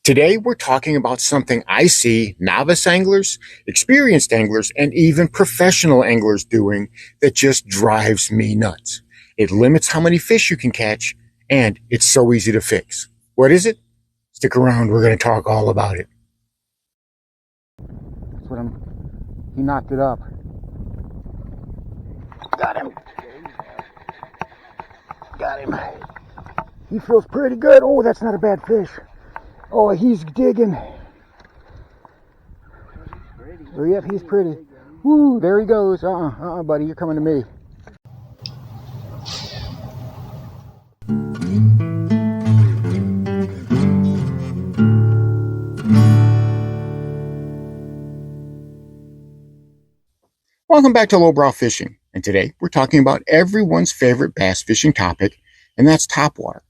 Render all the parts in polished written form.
Today, we're talking about something I see novice anglers, experienced anglers, and even professional anglers doing that just drives me nuts. It limits how many fish you can catch, and it's so easy to fix. What is it? Stick around, we're going to talk all about it. That's what he knocked it up. Got him. Got him. He feels pretty good. Oh, that's not a bad fish. Oh, he's digging. Oh, yep, he's pretty. Woo, there he goes. Buddy, you're coming to me. Welcome back to Lowbrow Fishing, and today we're talking about everyone's favorite bass fishing topic, and that's topwater.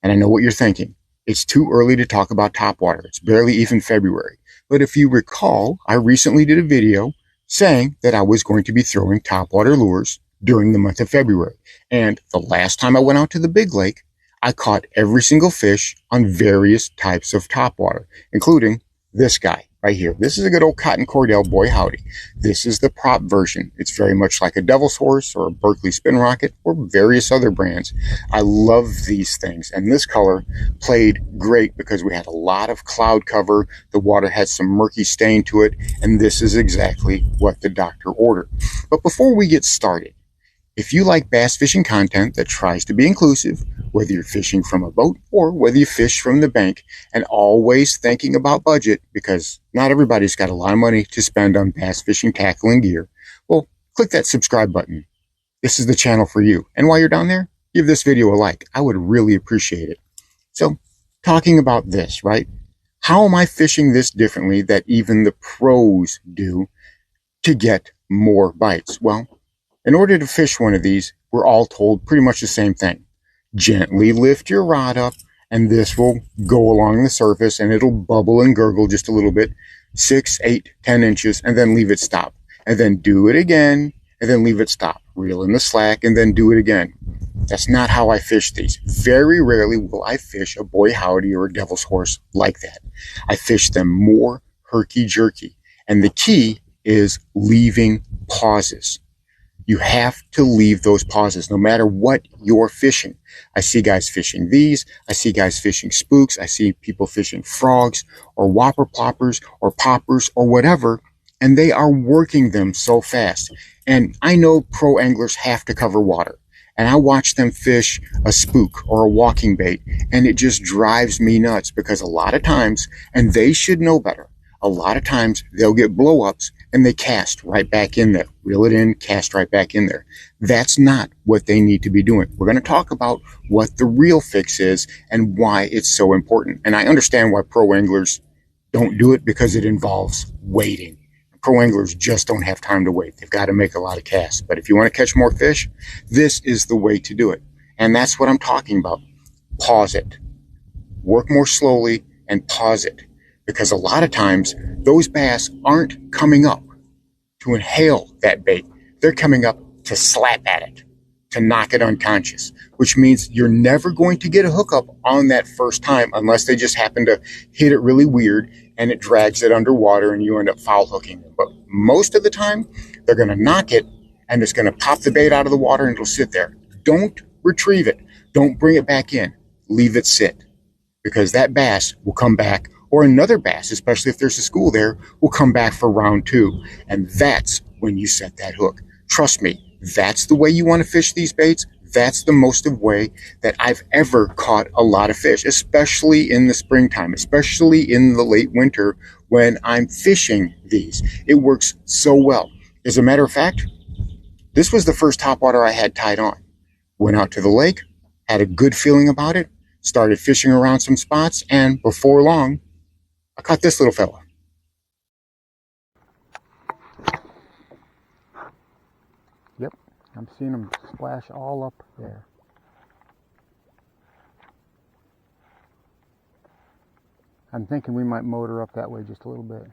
And I know what you're thinking. It's too early to talk about topwater. It's barely even February. But if you recall, I recently did a video saying that I was going to be throwing topwater lures during the month of February. And the last time I went out to the big lake, I caught every single fish on various types of topwater, including this guy right here. This is a good old cotton cordell, boy howdy. This is the prop version. It's very much like a Devil's Horse or a Berkeley Spin Rocket or various other brands. I love these things, and this color played great because we had a lot of cloud cover. The water had some murky stain to it, and this is exactly what the doctor ordered. But before we get started, if you like bass fishing content that tries to be inclusive, whether you're fishing from a boat or whether you fish from the bank, and always thinking about budget, because not everybody's got a lot of money to spend on bass fishing tackle and gear, well, click that subscribe button. This is the channel for you. And while you're down there, give this video a like. I would really appreciate it. So, talking about this, right? How am I fishing this differently that even the pros do to get more bites? Well, in order to fish one of these, we're all told pretty much the same thing. Gently lift your rod up, and this will go along the surface, and it'll bubble and gurgle just a little bit, 6, 8, 10 inches, and then leave it stop. And then do it again, and then leave it stop. Reel in the slack, and then do it again. That's not how I fish these. Very rarely will I fish a boy howdy or a Devil's Horse like that. I fish them more herky-jerky. And the key is leaving pauses. You have to leave those pauses no matter what you're fishing. I see guys fishing these. I see guys fishing spooks. I see people fishing frogs or whopper ploppers or poppers or whatever, and they are working them so fast. And I know pro anglers have to cover water, and I watch them fish a spook or a walking bait, and it just drives me nuts because a lot of times, and they should know better, a lot of times they'll get blow-ups and they cast right back in there. Reel it in, cast right back in there. That's not what they need to be doing. We're going to talk about what the real fix is and why it's so important. And I understand why pro anglers don't do it because it involves waiting. Pro anglers just don't have time to wait. They've got to make a lot of casts. But if you want to catch more fish, this is the way to do it. And that's what I'm talking about. Pause it. Work more slowly and pause it. Because a lot of times, those bass aren't coming up to inhale that bait. They're coming up to slap at it, to knock it unconscious, which means you're never going to get a hookup on that first time unless they just happen to hit it really weird and it drags it underwater and you end up foul hooking them. But most of the time, they're going to knock it and it's going to pop the bait out of the water and it'll sit there. Don't retrieve it. Don't bring it back in. Leave it sit, because that bass will come back, or another bass, especially if there's a school there, will come back for round 2. And that's when you set that hook. Trust me, that's the way you want to fish these baits. That's the most of way that I've ever caught a lot of fish, especially in the springtime, especially in the late winter when I'm fishing these. It works so well. As a matter of fact, this was the first topwater I had tied on. Went out to the lake, had a good feeling about it, started fishing around some spots, and before long, I caught this little fella. Yep, I'm seeing them splash all up there. I'm thinking we might motor up that way just a little bit.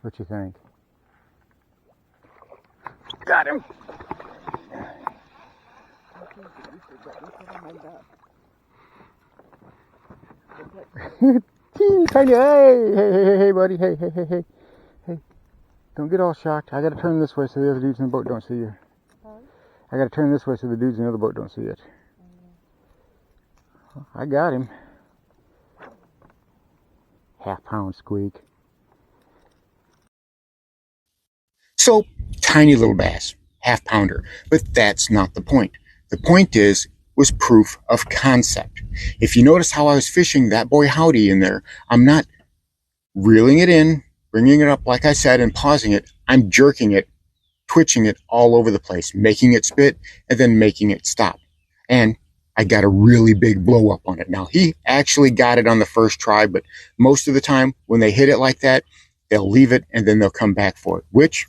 What you think? Got him! Teeny tiny, hey, buddy, hey. Don't get all shocked. I gotta turn this way so the other dudes in the boat don't see you. I gotta turn this way so the dudes in the other boat don't see it. I got him. Half-pound squeak. So, tiny little bass, half pounder. But that's not the point. The point was proof of concept. If you notice how I was fishing that boy howdy in there, I'm not reeling it in, bringing it up like I said, and pausing it. I'm jerking it, twitching it all over the place, making it spit, and then making it stop. And I got a really big blow up on it. Now, he actually got it on the first try, but most of the time when they hit it like that, they'll leave it and then they'll come back for it, which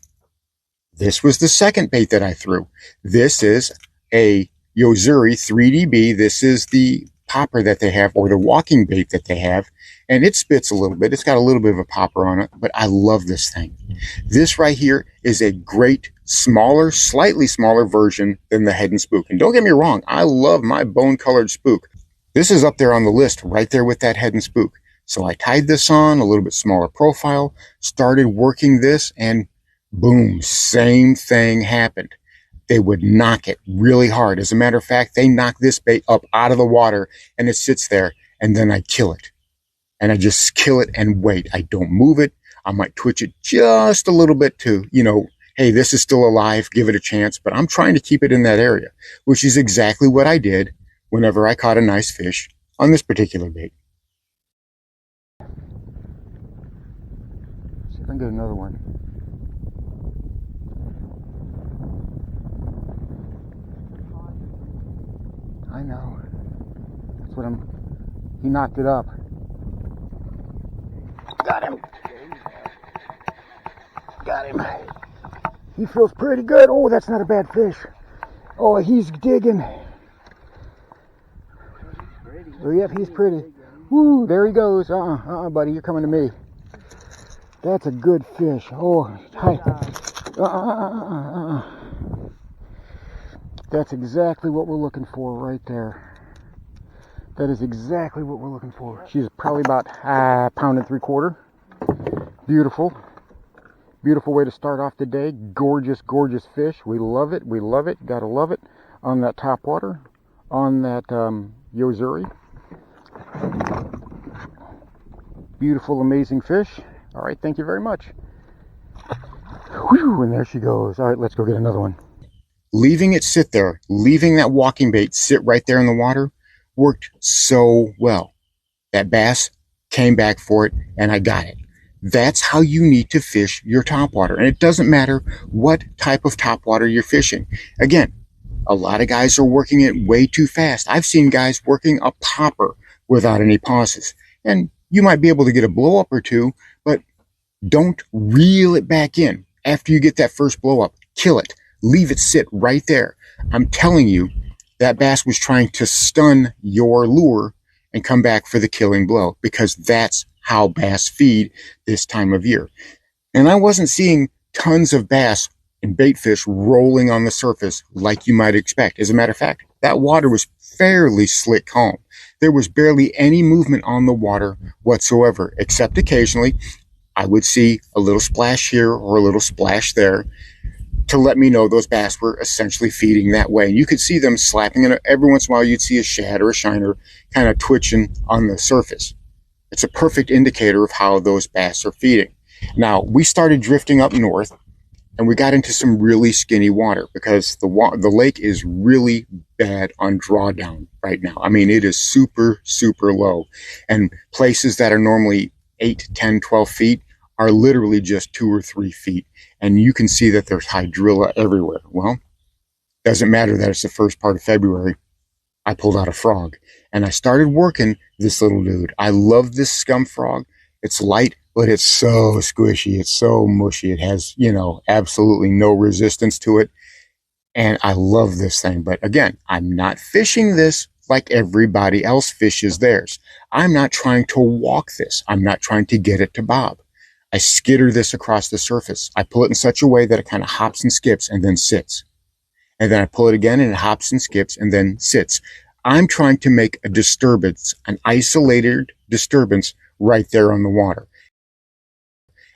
this was the second bait that I threw. This is a Yozuri 3DB. This is the popper that they have, or the walking bait that they have, and it spits a little bit. It's got a little bit of a popper on it, but I love this thing. This right here is a great, smaller, slightly smaller version than the Head and Spook. And don't get me wrong, I love my bone-colored spook. This is up there on the list, right there with that Head and Spook. So I tied this on, a little bit smaller profile, started working this, and boom, same thing happened. They would knock it really hard. As a matter of fact, they knock this bait up out of the water and it sits there, and then I kill it. And I just kill it and wait. I don't move it. I might twitch it just a little bit to, hey, this is still alive, give it a chance, but I'm trying to keep it in that area, which is exactly what I did whenever I caught a nice fish on this particular bait. See if I can get another one. I know. That's what he knocked it up. Got him. Got him. He feels pretty good. Oh, that's not a bad fish. Oh, he's digging. Oh, yep, he's pretty. Woo, there he goes. Buddy, you're coming to me. That's a good fish. Oh, hi. That's exactly what we're looking for right there. That is exactly what we're looking for. She's probably about a pound and 3/4. Beautiful. Beautiful way to start off the day. Gorgeous, gorgeous fish. We love it. We love it. Gotta love it. On that topwater. On that Yozuri. Beautiful, amazing fish. All right, thank you very much. Whew, and there she goes. All right, let's go get another one. Leaving it sit there, leaving that walking bait sit right there in the water, worked so well. That bass came back for it, and I got it. That's how you need to fish your topwater. And it doesn't matter what type of topwater you're fishing. Again, a lot of guys are working it way too fast. I've seen guys working a popper without any pauses. And you might be able to get a blow up or two, but don't reel it back in. After you get that first blow up, kill it. Leave it sit right there. I'm telling you, that bass was trying to stun your lure and come back for the killing blow, because that's how bass feed this time of year. And I wasn't seeing tons of bass and bait fish rolling on the surface like you might expect. As a matter of fact, that water was fairly slick calm. There was barely any movement on the water whatsoever, except occasionally I would see a little splash here or a little splash there to let me know those bass were essentially feeding that way. And you could see them slapping, and every once in a while you'd see a shad or a shiner kind of twitching on the surface. It's a perfect indicator of how those bass are feeding. Now, we started drifting up north, and we got into some really skinny water because the lake is really bad on drawdown right now. I mean, it is super, super low. And places that are normally 8, 10, 12 feet are literally just 2 or 3 feet. And you can see that there's hydrilla everywhere. Well, doesn't matter that it's the first part of February. I pulled out a frog, and I started working this little dude. I love this scum frog. It's light, but it's so squishy. It's so mushy. It has, absolutely no resistance to it. And I love this thing. But again, I'm not fishing this like everybody else fishes theirs. I'm not trying to walk this. I'm not trying to get it to bob. I skitter this across the surface. I pull it in such a way that it kind of hops and skips and then sits. And then I pull it again and it hops and skips and then sits. I'm trying to make a disturbance, an isolated disturbance right there on the water.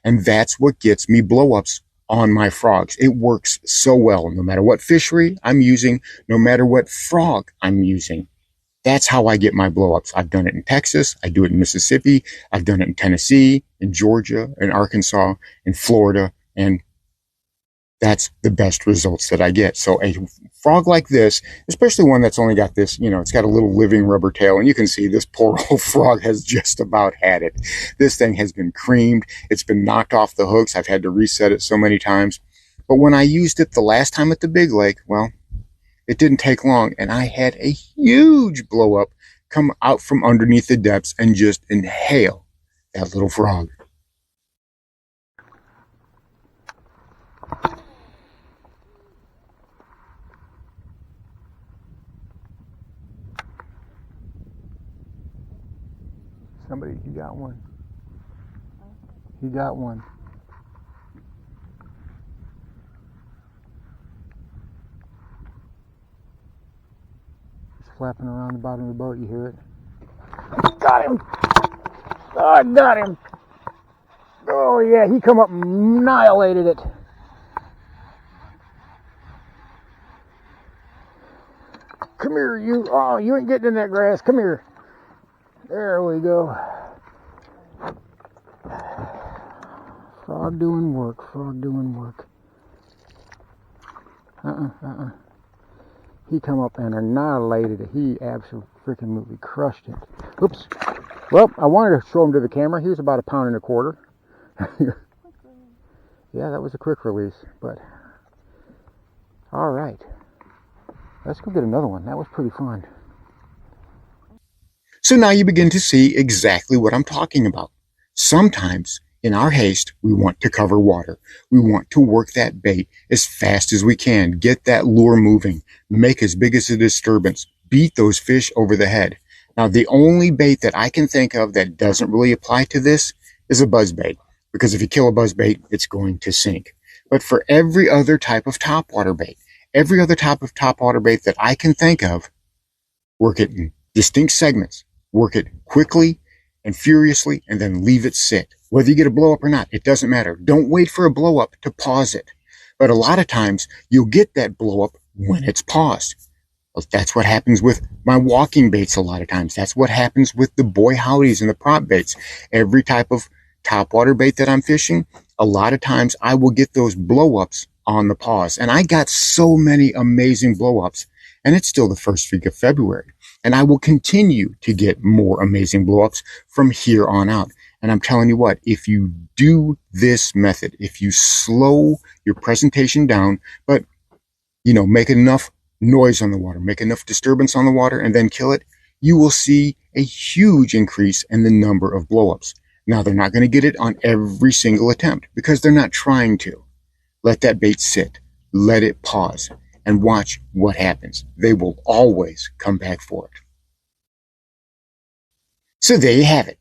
And that's what gets me blow-ups on my frogs. It works so well, no matter what fishery I'm using, no matter what frog I'm using. That's how I get my blow-ups. I've done it in Texas. I do it in Mississippi. I've done it in Tennessee, in Georgia, in Arkansas, in Florida, and that's the best results that I get. So a frog like this, especially one that's only got this, it's got a little living rubber tail, and you can see this poor old frog has just about had it. This thing has been creamed. It's been knocked off the hooks. I've had to reset it so many times. But when I used it the last time at the big lake, well, it didn't take long, and I had a huge blow up come out from underneath the depths and just inhale that little frog. Somebody, he got one. He got one. He's flapping around the bottom of the boat, you hear it? Got him! Oh, I got him! Oh yeah, he come up and annihilated it. Come here, you. Oh, you ain't getting in that grass. Come here. There we go. Frog doing work, frog doing work. He come up and annihilated it. He absolutely crushed it. Oops. Well, I wanted to show him to the camera. He was about 1.25 pounds. Yeah, that was a quick release, but all right. Let's go get another one. That was pretty fun. So now you begin to see exactly what I'm talking about. Sometimes in our haste, we want to cover water. We want to work that bait as fast as we can, get that lure moving, make as big as a disturbance, beat those fish over the head. Now, the only bait that I can think of that doesn't really apply to this is a buzzbait, because if you kill a buzzbait, it's going to sink. But for every other type of topwater bait, every other type of topwater bait that I can think of, work it in distinct segments. Work it quickly and furiously, and then leave it sit. Whether you get a blow up or not, it doesn't matter. Don't wait for a blow up to pause it. But a lot of times, you'll get that blow up when it's paused. That's what happens with my walking baits a lot of times. That's what happens with the boy howdies and the prop baits. Every type of topwater bait that I'm fishing, a lot of times I will get those blow ups on the pause. And I got so many amazing blow ups, and it's still the first week of February. And I will continue to get more amazing blow-ups from here on out. And I'm telling you what, if you do this method, if you slow your presentation down, but, make enough noise on the water, make enough disturbance on the water, and then kill it, you will see a huge increase in the number of blow-ups. Now, they're not going to get it on every single attempt because they're not trying to. Let that bait sit. Let it pause. And watch what happens. They will always come back for it. So there you have it.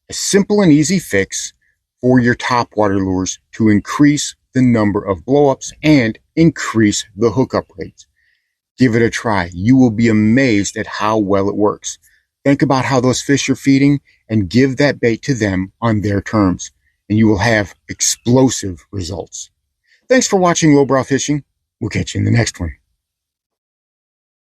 A simple and easy fix for your topwater lures to increase the number of blowups and increase the hookup rates. Give it a try. You will be amazed at how well it works. Think about how those fish are feeding and give that bait to them on their terms, and you will have explosive results. Thanks for watching Lowbrow Fishing. We'll catch you in the next one.